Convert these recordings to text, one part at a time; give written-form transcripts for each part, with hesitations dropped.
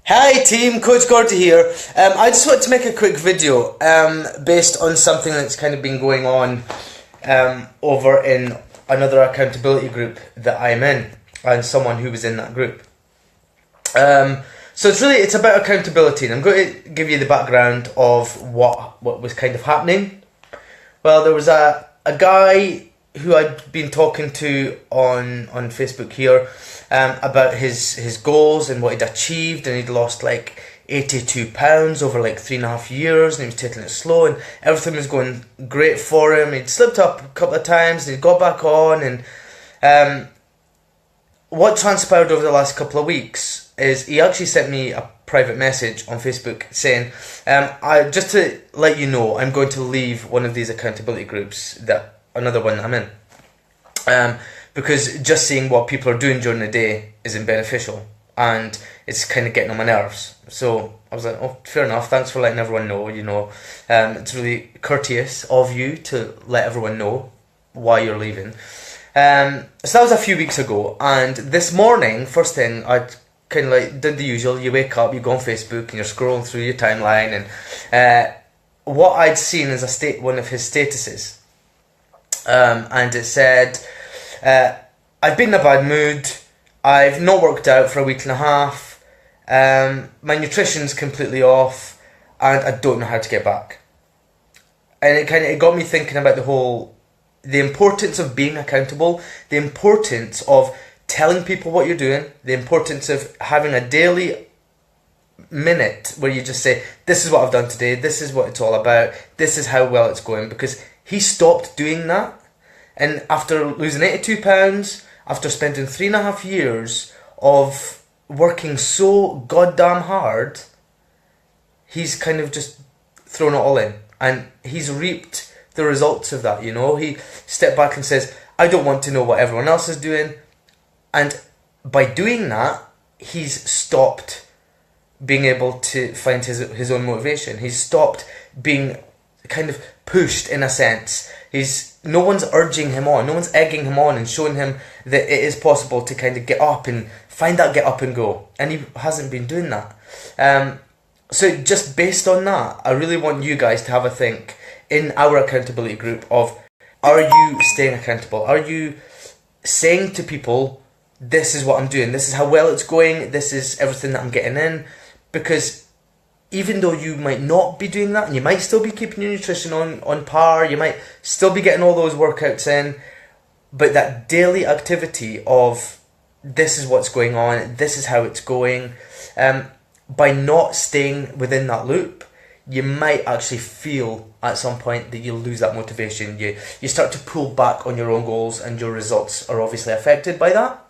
Hi team, Coach Gordy here. I just wanted to make a quick video based on something that's kind of been going on over in another accountability group that I'm in, and someone who was in that group. So it's about accountability, and I'm going to give you the background of what was kind of happening. Well, there was a guy who I'd been talking to on Facebook here about his goals and what he'd achieved, and he'd lost like 82 pounds over like 3.5 years, and he was taking it slow, and everything was going great for him. He'd slipped up a couple of times, and he'd got back on, and what transpired over the last couple of weeks is he actually sent me a private message on Facebook saying, just to let you know, I'm going to leave one of these accountability groups, another one I'm in, because just seeing what people are doing during the day isn't beneficial, and it's kind of getting on my nerves. So I was like, oh, fair enough, thanks for letting everyone know, it's really courteous of you to let everyone know why you're leaving. So that was a few weeks ago, and this morning, first thing, I kind of like did the usual. You wake up, you go on Facebook, and you're scrolling through your timeline, and what I'd seen is one of his statuses, and it said, I've been in a bad mood, I've not worked out for a week and a half, my nutrition's completely off, and I don't know how to get back. And it got me thinking about the importance of being accountable, the importance of telling people what you're doing, the importance of having a daily minute where you just say, this is what I've done today, this is what it's all about, this is how well it's going, because he stopped doing that. And after losing 82 pounds, after spending 3.5 years of working so goddamn hard, he's kind of just thrown it all in, and he's reaped the results of that. He stepped back and says, I don't want to know what everyone else is doing, and by doing that, he's stopped being able to find his own motivation. He's stopped being kind of pushed, in a sense. No one's urging him on, no one's egging him on and showing him that it is possible to kind of get up and find that get up and go, and he hasn't been doing that. So just based on that, I really want you guys to have a think in our accountability group of, are you staying accountable? Are you saying to people, this is what I'm doing, this is how well it's going, this is everything that I'm getting in? Because even though you might not be doing that, and you might still be keeping your nutrition on par, you might still be getting all those workouts in, but that daily activity of, this is what's going on, this is how it's going, by not staying within that loop, you might actually feel at some point that you'll lose that motivation. You start to pull back on your own goals, and your results are obviously affected by that.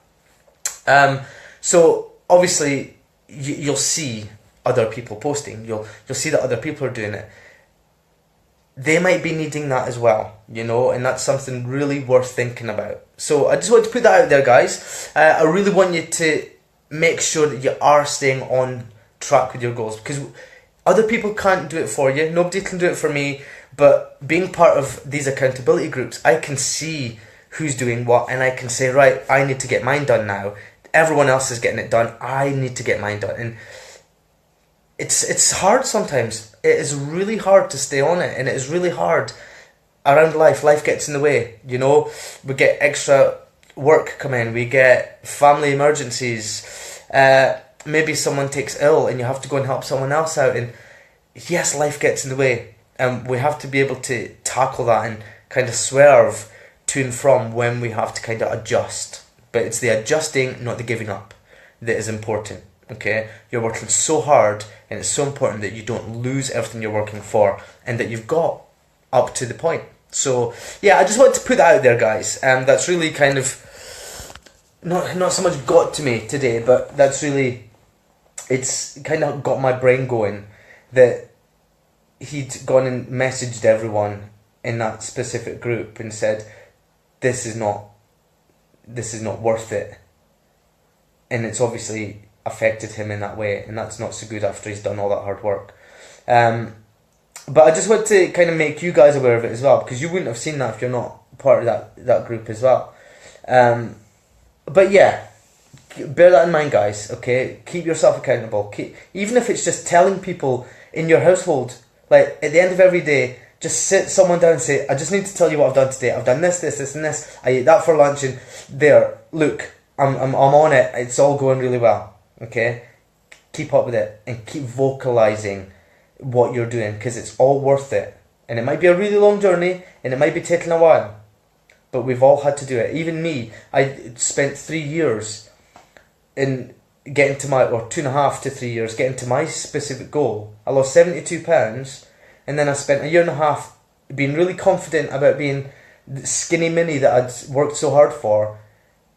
So obviously you'll see other people posting, you'll see that other people are doing it. They might be needing that as well, and that's something really worth thinking about. So I just want to put that out there, guys. I really want you to make sure that you are staying on track with your goals, because other people can't do it for you, nobody can do it for me, but being part of these accountability groups, I can see who's doing what, and I can say, right, I need to get mine done now. Everyone else is getting it done, I need to get mine done. And it's hard sometimes. It is really hard to stay on it, and it is really hard around life. Life gets in the way, we get extra work come in, we get family emergencies, maybe someone takes ill and you have to go and help someone else out, and yes, life gets in the way, and we have to be able to tackle that and kind of swerve to and from when we have to kind of adjust. But it's the adjusting, not the giving up, that is important. Okay, you're working so hard, and it's so important that you don't lose everything you're working for, and that you've got up to the point. So yeah, I just wanted to put that out there, guys. That's really kind of not so much got to me today, but that's really, it's kind of got my brain going, that he'd gone and messaged everyone in that specific group and said, this is not worth it, and it's obviously affected him in that way, and that's not so good after he's done all that hard work. But I just want to kind of make you guys aware of it as well, because you wouldn't have seen that if you're not part of that group as well. But yeah, bear that in mind, guys, okay? Keep yourself accountable. Even if it's just telling people in your household, like at the end of every day, just sit someone down and say, I just need to tell you what I've done today. I've done this, this, this, and this. I ate that for lunch, and there, look, I'm on it. It's all going really well, okay? Keep up with it and keep vocalizing what you're doing, because it's all worth it. And it might be a really long journey, and it might be taking a while, but we've all had to do it. Even me, I spent 3 years in getting to my, or 2.5 to 3 years, getting to my specific goal. I lost 72 pounds, and then I spent a year and a half being really confident about being the skinny mini that I'd worked so hard for.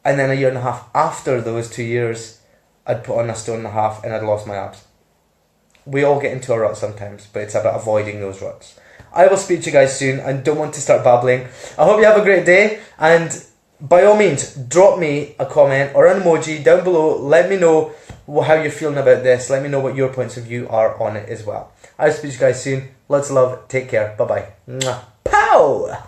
And then a year and a half after those 2 years, I'd put on 1.5 stone and I'd lost my abs. We all get into a rut sometimes, but it's about avoiding those ruts. I will speak to you guys soon. I don't want to start babbling. I hope you have a great day, and by all means, drop me a comment or an emoji down below. Let me know how you're feeling about this. Let me know what your points of view are on it as well. I'll speak to you guys soon. Lots of love. Take care. Bye-bye. Pow!